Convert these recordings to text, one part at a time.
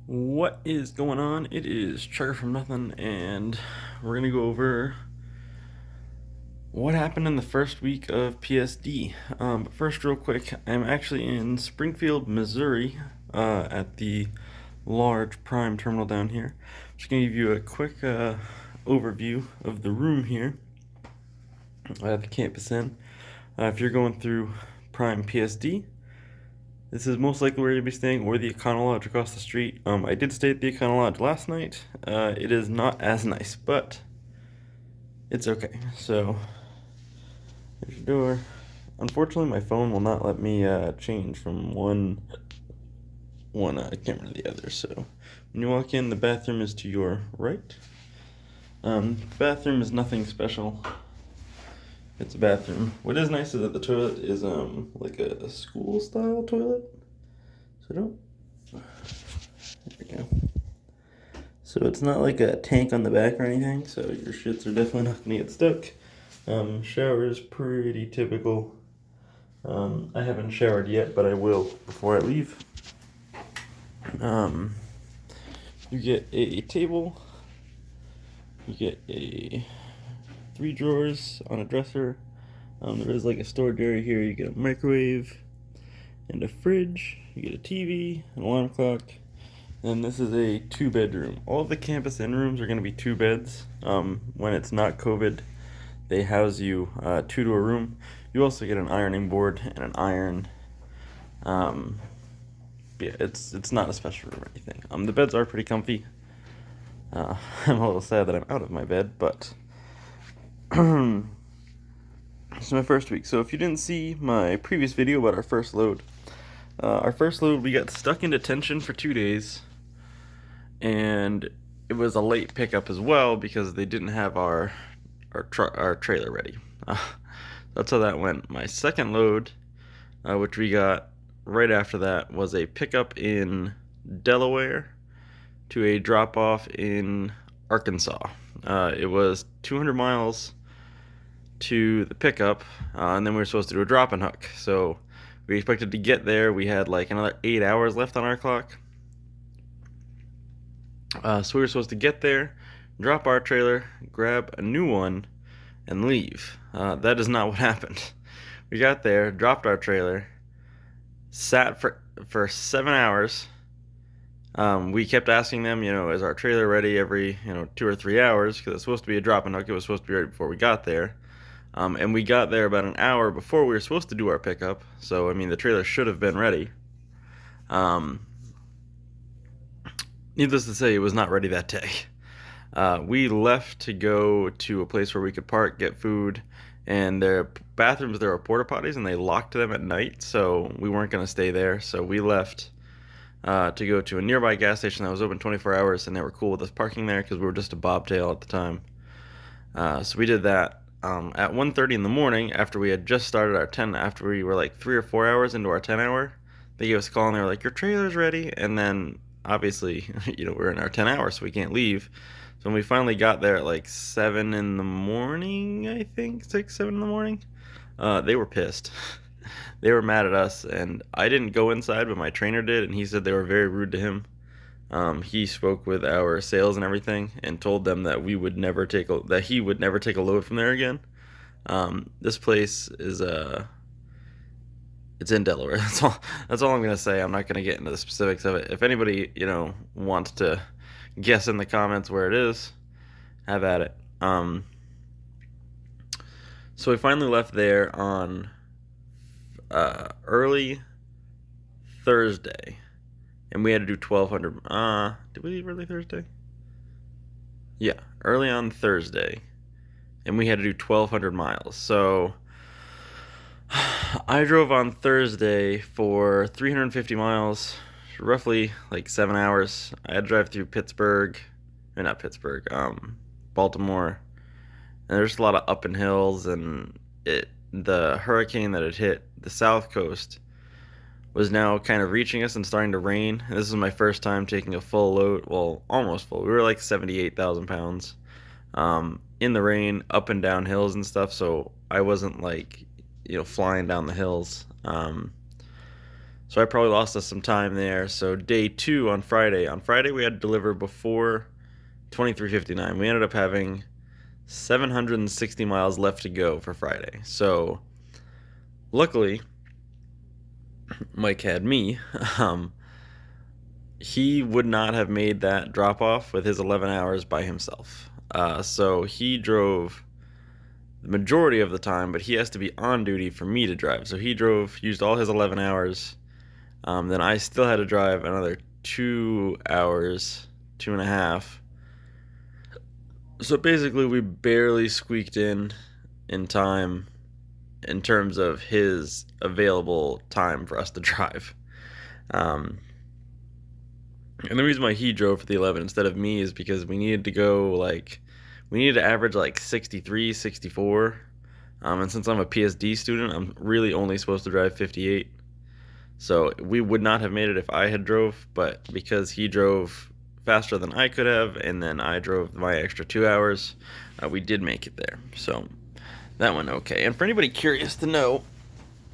What is going on? It is Trucker from Nothing, and we're gonna go over what happened in the first week of PSD. But first, real quick, I'm actually in Springfield, Missouri, at the large Prime terminal down here. Just gonna give you a quick overview of the room here at the campus inn. If you're going through Prime PSD, this is most likely where you'll be staying, or the Econo Lodge across the street. I did stay at the Econo Lodge last night. It is not as nice, but it's okay. So, there's your door. Unfortunately, my phone will not let me change from one camera to the other. So, when you walk in, the bathroom is to your right. The bathroom is nothing special. It's a bathroom. What is nice is that the toilet is like a school style toilet. So don't. There we go. So it's not like a tank on the back or anything. So your shits are definitely not gonna get stuck. Shower is pretty typical. I haven't showered yet, but I will before I leave. You get a table. You get a 3 drawers on a dresser. There is like a storage area here. You get a microwave and a fridge. You get a TV, an alarm clock, and this is a 2-bedroom. All of the campus inn rooms are going to be 2 beds. When it's not COVID, they house you 2 to a room. You also get an ironing board and an iron. Yeah, it's not a special room or anything. The beds are pretty comfy. I'm a little sad that I'm out of my bed, but it's my first week. So if you didn't see my previous video about our first load, we got stuck in detention for 2 days, and it was a late pickup as well because they didn't have our trailer ready. That's how that went. My second load, which we got right after that, was a pickup in Delaware to a drop off in Arkansas. It was 200 miles to the pickup, and then we were supposed to do a drop and hook. So we expected to get there. We had like another 8 hours left on our clock. So we were supposed to get there, drop our trailer, grab a new one, and leave. That is not what happened. We got there, dropped our trailer, sat for 7 hours. We kept asking them, is our trailer ready every 2 or 3 hours, because it's supposed to be a drop and hook. It was supposed to be ready before we got there. And we got there about an hour before we were supposed to do our pickup. So, the trailer should have been ready. Needless to say, it was not ready that day. We left to go to a place where we could park, get food, and their bathrooms, there were porta potties, and they locked them at night, so we weren't going to stay there. So we left to go to a nearby gas station that was open 24 hours, and they were cool with us parking there because we were just a bobtail at the time. So we did that. At 1:30 in the morning, after we had just started our 10, after we were like 3 or 4 hours into our 10 hour, they gave us a call and they were like, your trailer's ready. And then obviously, we're in our 10 hours, so we can't leave. So when we finally got there at like 7 in the morning, I think, 6, 7 in the morning, they were pissed. They were mad at us, and I didn't go inside, but my trainer did, and he said they were very rude to him. He spoke with our sales and everything and told them that he would never take a load from there again. This place is it's in Delaware. That's all I'm gonna say. I'm not gonna get into the specifics of it. If anybody wants to guess in the comments where it is, have at it. So we finally left there on early Thursday. And we had to do 1,200. Did we leave early Thursday? Yeah, early on Thursday. And we had to do 1,200 miles. So I drove on Thursday for 350 miles, roughly like 7 hours. I had to drive through Baltimore. And there's a lot of up and hills, and the hurricane that had hit the South Coast was now kind of reaching us and starting to rain. And this is my first time taking a full load, well, almost full. We were like 78,000 pounds in the rain, up and down hills and stuff, so I wasn't like, flying down the hills. So I probably lost us some time there. So day 2 on Friday. On Friday we had to deliver before 23:59. We ended up having 760 miles left to go for Friday. So luckily, Mike had me. Um, he would not have made that drop off with his 11 hours by himself. So he drove the majority of the time, but he has to be on duty for me to drive. So he drove, used all his 11 hours. Then I still had to drive another 2 hours, 2.5. So basically, we barely squeaked in time in terms of his available time for us to drive. Um, and the reason why he drove for the 11 instead of me is because we needed to go we needed to average like 63, 64. And since I'm a PSD student, I'm really only supposed to drive 58. So we would not have made it if I had drove, but because he drove faster than I could have, and then I drove my extra 2 hours, we did make it there. So that went okay. And for anybody curious to know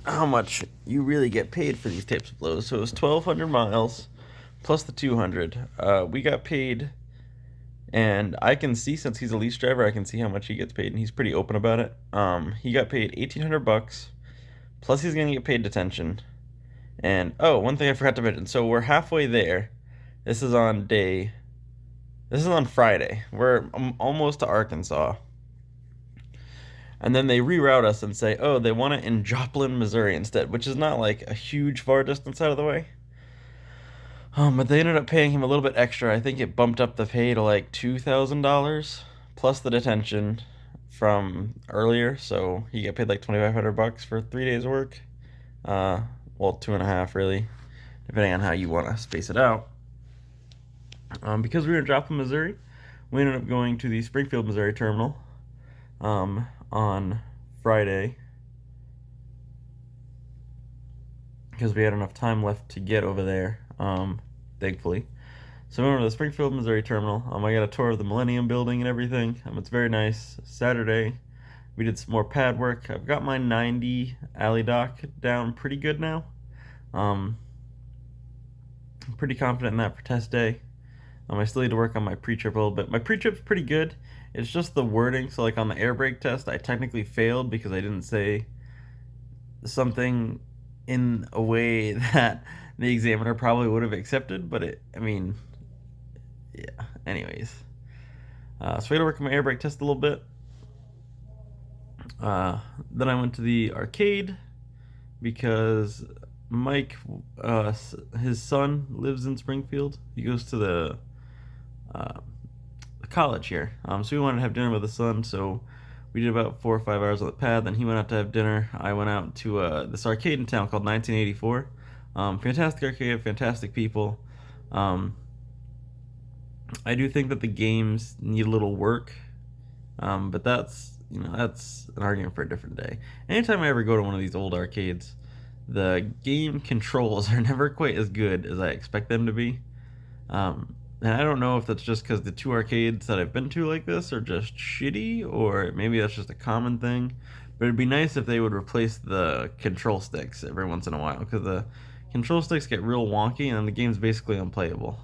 how much you really get paid for these types of loads, so it was 1,200 miles plus the 200. We got paid, and I can see, since he's a lease driver, I can see how much he gets paid, and he's pretty open about it. He got paid $1,800 plus he's gonna get paid detention. And oh, one thing I forgot to mention. So we're halfway there. This is on Friday. We're almost to Arkansas. And then they reroute us and say, oh, they want it in Joplin, Missouri instead, which is not like a huge far distance out of the way. But they ended up paying him a little bit extra. I think it bumped up the pay to like $2,000 plus the detention from earlier. So he got paid like $2,500 for 3 days work. Well, 2.5 really, depending on how you want to space it out. Because we were in Joplin, Missouri, we ended up going to the Springfield, Missouri terminal on Friday because we had enough time left to get over there, thankfully. So we went to the Springfield, Missouri terminal. I got a tour of the Millennium Building and everything. It's very nice. Saturday, we did some more pad work. I've got my 90 alley dock down pretty good now. I'm pretty confident in that for test day. I still need to work on my pre-trip a little bit. My pre-trip's pretty good. It's just the wording. So like on the air brake test, I technically failed because I didn't say something in a way that the examiner probably would have accepted. But yeah. Anyways, so I got to work on my air brake test a little bit. Then I went to the arcade because Mike, his son lives in Springfield. He goes to the college here. So we wanted to have dinner with his son. So we did about 4 or 5 hours on the pad. Then he went out to have dinner. I went out to this arcade in town called 1984. Fantastic arcade, fantastic people. I do think that the games need a little work, but that's an argument for a different day. Anytime I ever go to one of these old arcades, the game controls are never quite as good as I expect them to be. And I don't know if that's just because the 2 arcades that I've been to like this are just shitty, or maybe that's just a common thing. But it'd be nice if they would replace the control sticks every once in a while, because the control sticks get real wonky and the game's basically unplayable.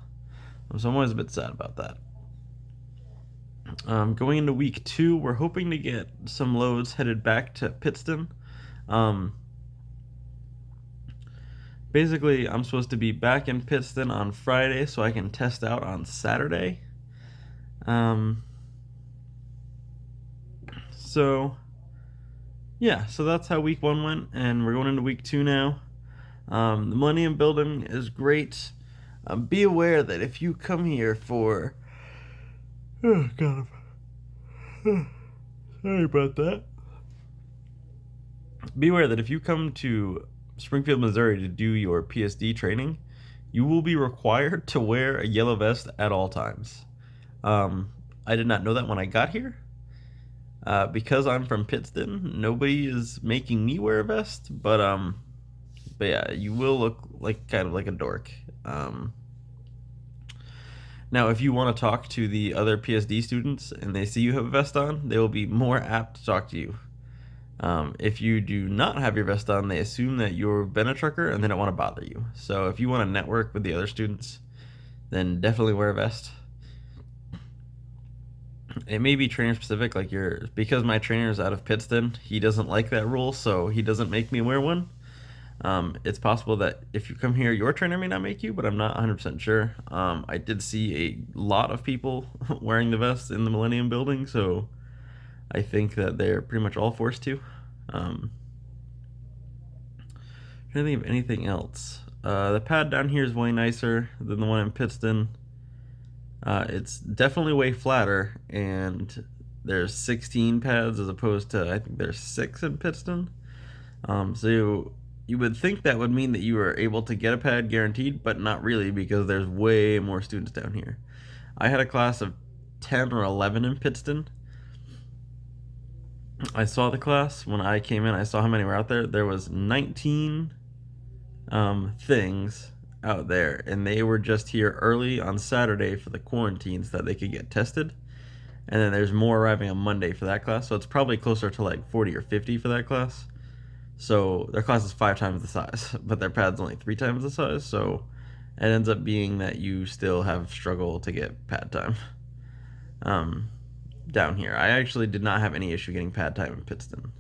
So I'm always a bit sad about that. Going into week 2, we're hoping to get some loads headed back to Pittston. Basically, I'm supposed to be back in Pittston on Friday so I can test out on Saturday. So that's how week 1 went, and we're going into week 2 now. The Millennium Building is great. Be aware that if you come here for... Oh, God. Sorry about that. Be aware that if you come to Springfield, Missouri to do your PSD training, you will be required to wear a yellow vest at all times. I did not know that when I got here. Because I'm from Pittston, nobody is making me wear a vest, but yeah, you will look kind of like a dork. Now, if you want to talk to the other PSD students and they see you have a vest on, they will be more apt to talk to you. If you do not have your vest on, they assume that you've been a trucker and they don't want to bother you. So if you want to network with the other students, then definitely wear a vest. It may be trainer specific, like because my trainer is out of Pittston, he doesn't like that rule, so he doesn't make me wear one. It's possible that if you come here, your trainer may not make you, but I'm not 100% sure. I did see a lot of people wearing the vest in the Millennium Building, so I think that they're pretty much all forced to. Trying to think of anything else. The pad down here is way nicer than the one in Pittston. It's definitely way flatter, and there's 16 pads as opposed to I think there's 6 in Pittston. So you would think that would mean that you are able to get a pad guaranteed, but not really because there's way more students down here. I had a class of 10 or 11 in Pittston. I saw the class when I came in. I saw how many were out there. There was 19 things out there, and they were just here early on Saturday for the quarantines that they could get tested. And then there's more arriving on Monday for that class, so it's probably closer to like 40 or 50 for that class. So their class is 5 times the size, but their pad's only 3 times the size, so it ends up being that you still have struggle to get pad time. Down here, I actually did not have any issue getting pad time in Pittston.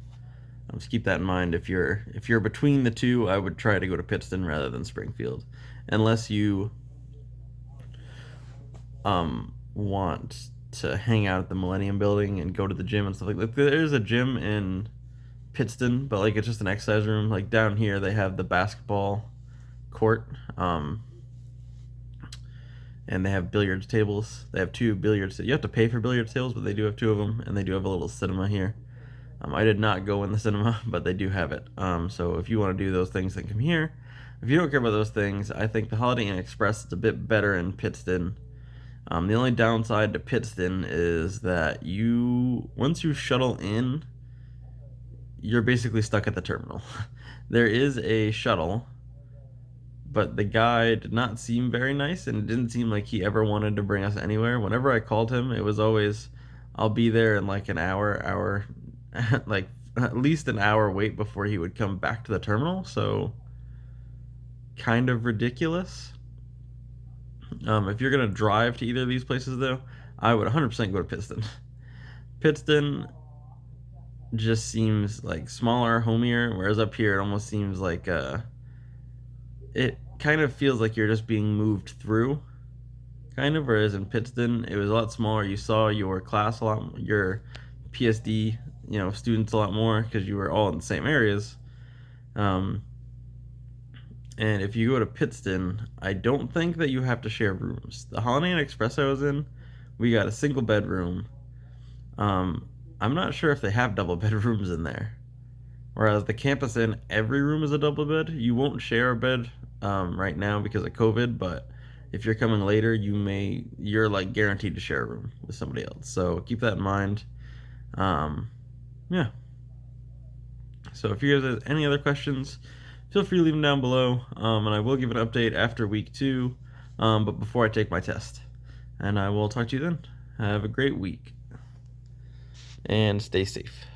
Just keep that in mind. If you're between the two, I would try to go to Pittston rather than Springfield, unless you want to hang out at the Millennium Building and go to the gym and stuff like that. There is a gym in Pittston, but like it's just an exercise room. Like down here, they have the basketball court, and they have billiards tables. They have 2 billiards. You have to pay for billiards tables, but they do have 2 of them, and they do have a little cinema here. I did not go in the cinema, but they do have it. So if you want to do those things, then come here. If you don't care about those things, I think the Holiday Inn Express is a bit better in Pittston. The only downside to Pittston is that once you shuttle in, you're basically stuck at the terminal. There is a shuttle, but the guy did not seem very nice, and it didn't seem like he ever wanted to bring us anywhere. Whenever I called him, it was always, I'll be there in like an hour, like at least an hour wait before he would come back to the terminal. So kind of ridiculous. If you're gonna drive to either of these places, though, I would 100% go to Pittston. Pittston just seems like smaller, homier, whereas up here it almost seems like it kind of feels like you're just being moved through, kind of. Whereas in Pittston, it was a lot smaller. You saw your class a lot, your PSD, students a lot more because you were all in the same areas. And if you go to Pittston, I don't think that you have to share rooms. The Holiday Inn Express I was in, we got a single bedroom. I'm not sure if they have double bedrooms in there. Whereas the Campus Inn, every room is a double bed. You won't share a bed right now because of COVID, but if you're coming later, you're like guaranteed to share a room with somebody else. So keep that in mind. Yeah. So if you guys have any other questions, feel free to leave them down below, and I will give an update after week 2, but before I take my test. And I will talk to you then. Have a great week, and stay safe.